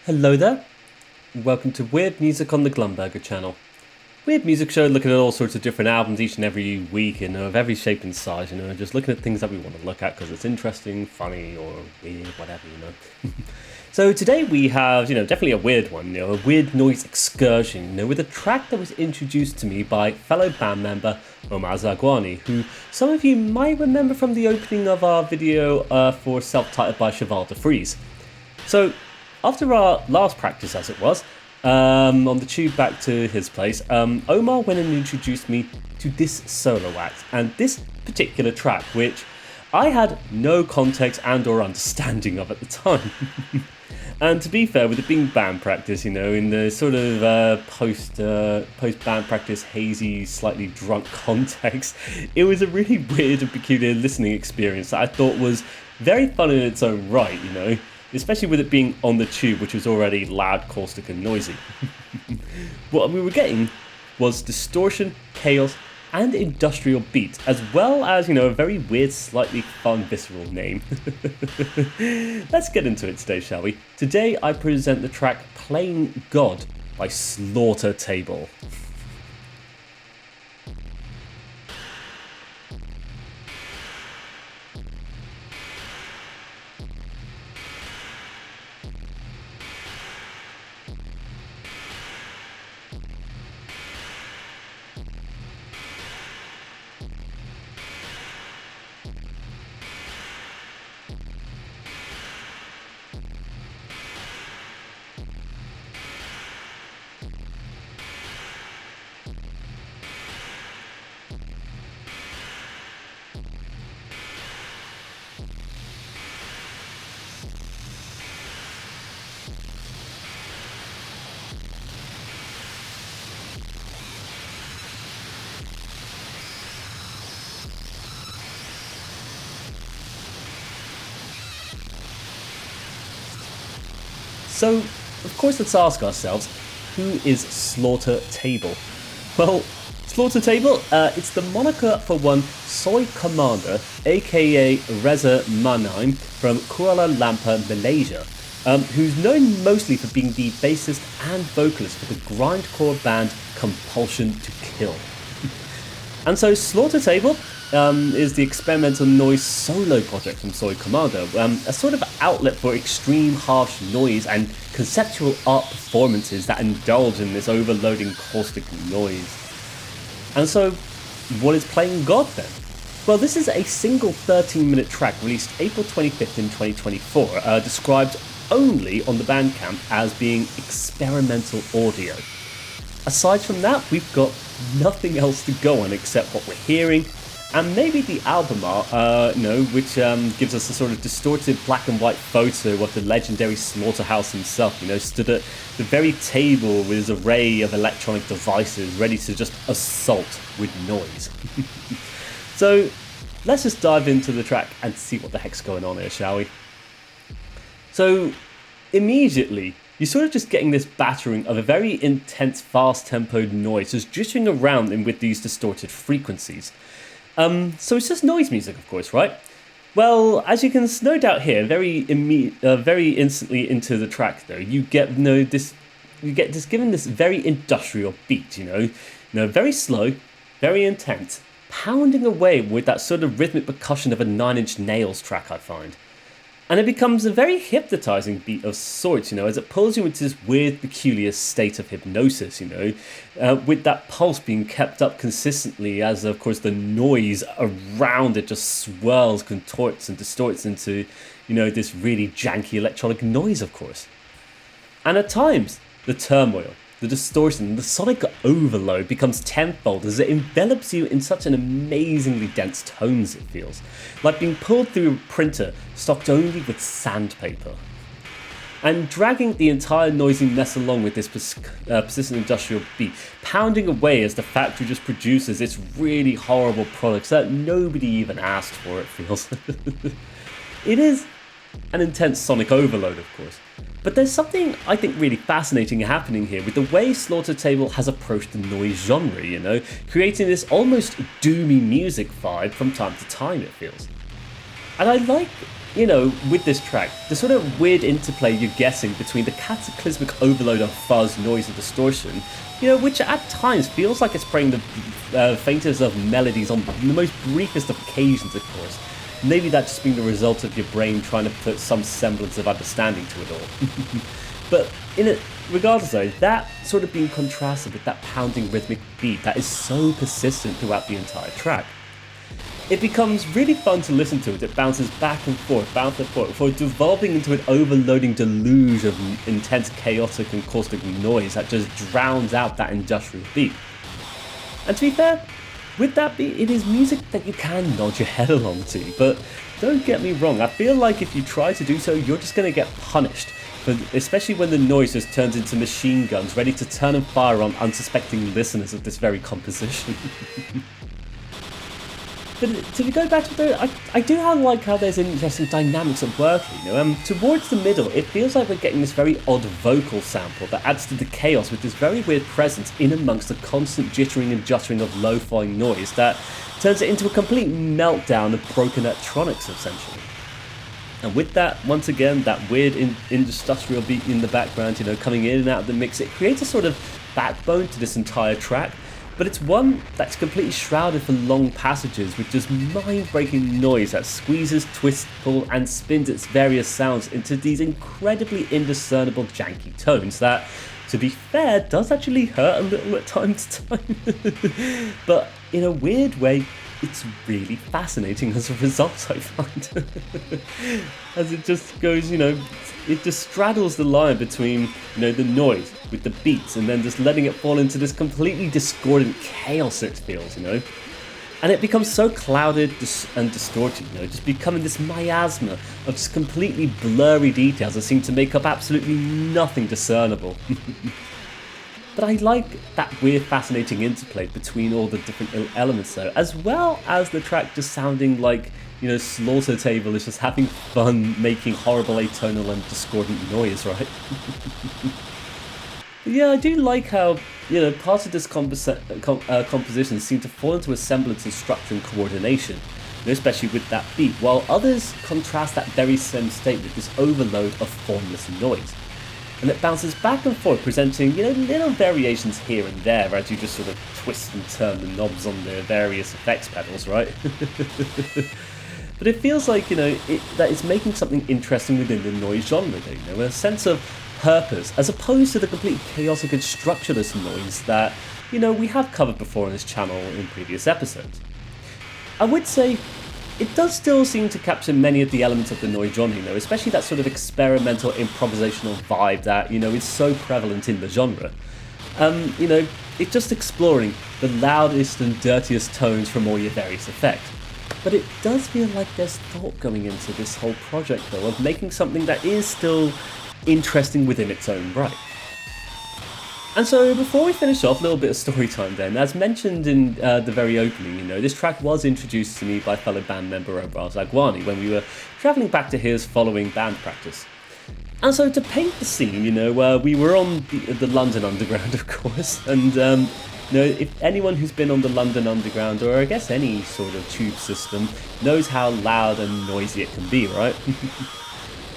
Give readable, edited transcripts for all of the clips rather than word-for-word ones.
Hello there, welcome to Weird Music on the Glumberger channel. Weird music show looking at all sorts of different albums each and every week, of every shape and size, just looking at things that we want to look at because it's interesting, funny, or weird, whatever, So today we have, definitely a weird one, a weird noise excursion, with a track that was introduced to me by fellow band member Omar Zagwani, who some of you might remember from the opening of our video for Self-Titled by Cheval de Frise. So, after our last practice, as it was, on the tube back to his place, Omar went and introduced me to this solo act, and this particular track, which I had no context and or understanding of at the time. And to be fair, with it being band practice, in the sort of post-band practice, hazy, slightly drunk context, it was a really weird and peculiar listening experience that I thought was very fun in its own right, especially with it being on the tube, which was already loud, caustic and noisy. What we were getting was distortion, chaos and industrial beats, as well as, a very weird, slightly fun, visceral name. Let's get into it today, shall we? Today I present the track Playing God by Slaughtertable. So, of course, let's ask ourselves, who is Slaughtertable? Well, Slaughtertable, it's the moniker for one Soi Commander, aka Reza Maniam, from Kuala Lumpur, Malaysia, who's known mostly for being the bassist and vocalist for the grindcore band Compulsion To Kill. And so Slaughtertable is the experimental noise solo project from Soi Commander, a sort of outlet for extreme harsh noise and conceptual art performances that indulge in this overloading caustic noise. And so, what is Playing God then? Well, this is a single 13-minute track released April 25th in 2024, described only on the Bandcamp as being experimental audio. Aside from that, we've got nothing else to go on except what we're hearing, and maybe the album art, which gives us a sort of distorted black and white photo of the legendary Slaughterhouse himself, stood at the very table with his array of electronic devices ready to just assault with noise. So, let's just dive into the track and see what the heck's going on here, shall we? So, immediately, you're sort of just getting this battering of a very intense, fast-tempoed noise, just drifting around in with these distorted frequencies. So it's just noise music, of course, right? Well, as you can no doubt hear, very instantly into the track, though, you get given this very industrial beat, very slow, very intense, pounding away with that sort of rhythmic percussion of a Nine Inch Nails track, I find. And it becomes a very hypnotizing beat of sorts, as it pulls you into this weird, peculiar state of hypnosis, with that pulse being kept up consistently as, of course, the noise around it just swirls, contorts and distorts into, this really janky electronic noise, of course. And at times, the turmoil, the distortion, the sonic overload becomes tenfold as it envelops you in such an amazingly dense tones, it feels. Like being pulled through a printer stocked only with sandpaper. And dragging the entire noisy mess along with this persistent industrial beat, pounding away as the factory just produces its really horrible products that nobody even asked for, it feels. It is an intense sonic overload, of course. But there's something I think really fascinating happening here with the way Slaughtertable has approached the noise genre, creating this almost doomy music vibe from time to time, it feels. And I like with this track, the sort of weird interplay you're getting between the cataclysmic overload of fuzz, noise, and distortion, which at times feels like it's playing the faintest of melodies on the most briefest of occasions, of course. Maybe that just being the result of your brain trying to put some semblance of understanding to it all. But regardless though, that sort of being contrasted with that pounding rhythmic beat that is so persistent throughout the entire track. It becomes really fun to listen to as it bounces back and forth, before devolving into an overloading deluge of intense, chaotic and caustic noise that just drowns out that industrial beat. And to be fair, with that beat, it is music that you can nod your head along to, but don't get me wrong, I feel like if you try to do so, you're just going to get punished, especially when the noise just turns into machine guns ready to turn and fire on unsuspecting listeners of this very composition. But to go back to it, I do like how there's interesting dynamics at work. Towards the middle, it feels like we're getting this very odd vocal sample that adds to the chaos with this very weird presence in amongst the constant jittering and juttering of lo-fi noise that turns it into a complete meltdown of broken electronics, essentially. And with that, once again, that weird industrial beat in the background, coming in and out of the mix, it creates a sort of backbone to this entire track. But it's one that's completely shrouded for long passages with just mind-breaking noise that squeezes, twists, pulls, and spins its various sounds into these incredibly indiscernible janky tones that, to be fair, does actually hurt a little at time to time. But in a weird way, it's really fascinating as a result, I find. As it just goes, it just straddles the line between, the noise with the beats and then just letting it fall into this completely discordant chaos it feels, And it becomes so clouded and distorted, just becoming this miasma of just completely blurry details that seem to make up absolutely nothing discernible. But I like that weird, fascinating interplay between all the different elements though, as well as the track just sounding like, slaughtertable is just having fun making horrible atonal and discordant noise, right? Yeah, I do like how, parts of this composition seem to fall into a semblance of structure and coordination, especially with that beat, while others contrast that very same state with this overload of formless noise. And it bounces back and forth, presenting, little variations here and there as you just sort of twist and turn the knobs on the various effects pedals, right? But it feels like, that it's making something interesting within the noise genre, a sense of purpose, as opposed to the complete chaotic and structureless noise that, we have covered before on this channel in previous episodes. I would say it does still seem to capture many of the elements of the noise genre, especially that sort of experimental improvisational vibe that, is so prevalent in the genre. It's just exploring the loudest and dirtiest tones from all your various effects. But it does feel like there's thought going into this whole project, though, of making something that is still interesting within its own right. And so before we finish off, a little bit of story time then. As mentioned in the very opening, this track was introduced to me by fellow band member Reza Maniam when we were travelling back to his following band practice. And so to paint the scene, we were on the London Underground, of course, and if anyone who's been on the London Underground, or I guess any sort of tube system, knows how loud and noisy it can be, right?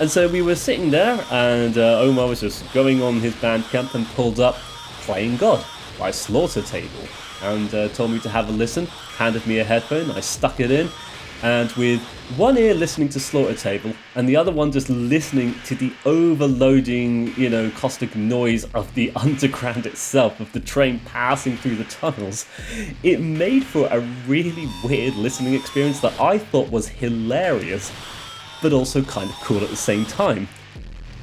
And so we were sitting there, and Omar was just going on his Bandcamp and pulled up Playing God by slaughtertable, and told me to have a listen, handed me a headphone, I stuck it in, and with one ear listening to slaughtertable and the other one just listening to the overloading, caustic noise of the underground itself, of the train passing through the tunnels, it made for a really weird listening experience that I thought was hilarious, but also kind of cool at the same time.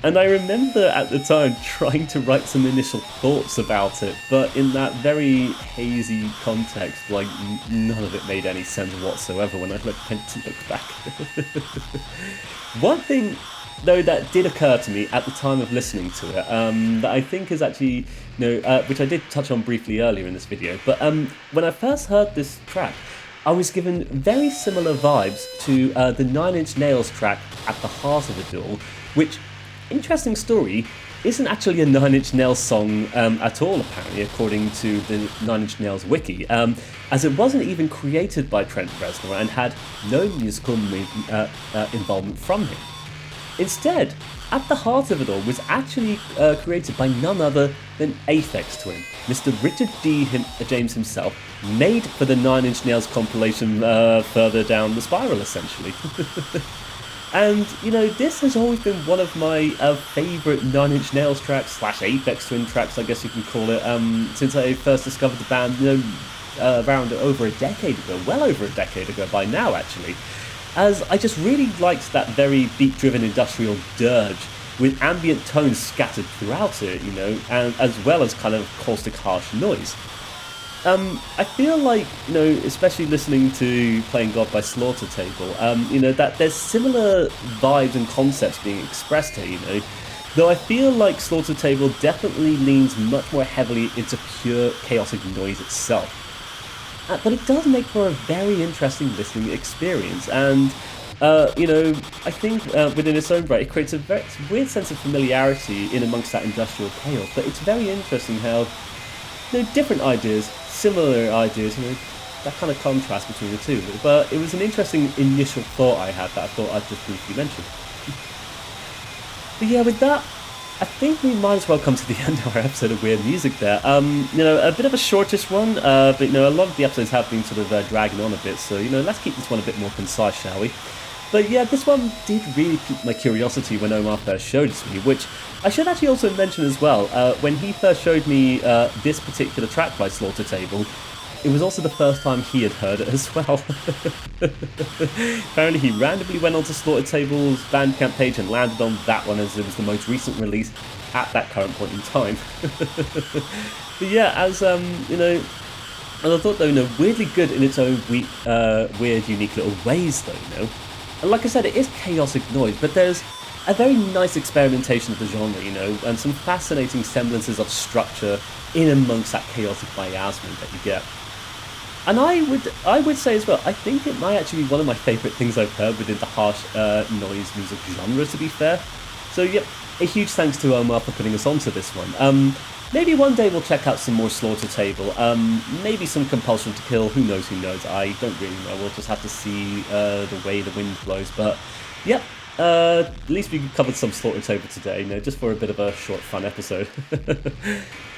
And I remember at the time trying to write some initial thoughts about it, but in that very hazy context, none of it made any sense whatsoever when I went to look back. One thing, though, that did occur to me at the time of listening to it, that I think is actually, which I did touch on briefly earlier in this video, but when I first heard this track, I was given very similar vibes to the 9 Inch Nails track At the Heart of It All, which, interesting story, isn't actually a Nine Inch Nails song at all, apparently, according to the Nine Inch Nails wiki, as it wasn't even created by Trent Reznor and had no musical involvement from him. Instead, at the heart of it all was actually created by none other than Aphex Twin, Mr. Richard D. James himself, made for the Nine Inch Nails compilation further down the spiral, essentially. And, you know, this has always been one of my favourite Nine Inch Nails tracks, / Aphex Twin tracks, I guess you can call it, since I first discovered the band, you know, around over a decade ago, well over a decade ago by now, actually. As I just really liked that very beat-driven industrial dirge with ambient tones scattered throughout it, you know, and as well as kind of caustic harsh noise. I feel like, you know, especially listening to Playing God by slaughtertable, you know, that there's similar vibes and concepts being expressed here, you know, though I feel like slaughtertable definitely leans much more heavily into pure chaotic noise itself. But it does make for a very interesting listening experience, and you know, I think within its own right, it creates a very weird sense of familiarity in amongst that industrial chaos. But it's very interesting how, you know, different ideas, similar ideas, you know, that kind of contrast between the two. But it was an interesting initial thought I had that I thought I'd just briefly mention. But yeah, with that, I think we might as well come to the end of our episode of Weird Music there. You know, a bit of a shortish one, but, you know, a lot of the episodes have been sort of dragging on a bit, so, you know, let's keep this one a bit more concise, shall we? But yeah, this one did really pique my curiosity when Omar first showed it to me, which I should actually also mention as well. When he first showed me this particular track by slaughtertable, it was also the first time he had heard it as well. Apparently he randomly went onto slaughtertable's Bandcamp page and landed on that one as it was the most recent release at that current point in time. But yeah, as you know, and I thought, though, you know, weirdly good in its own weird, unique little ways, though, you know. And like I said, it is chaotic noise, but there's a very nice experimentation of the genre, you know, and some fascinating semblances of structure in amongst that chaotic miasma that you get. And I would say as well, I think it might actually be one of my favourite things I've heard within the harsh noise music genre, to be fair. So yep, a huge thanks to Omar for putting us onto this one. Maybe one day we'll check out some more slaughtertable, maybe some Compulsion To Kill, who knows, I don't really know, we'll just have to see the way the wind blows, but yep. At least we covered some slaughtertable today, you know, just for a bit of a short, fun episode.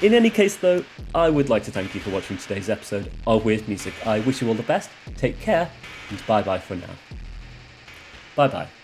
In any case, though, I would like to thank you for watching today's episode of Weird Music. I wish you all the best, take care, and bye-bye for now. Bye-bye.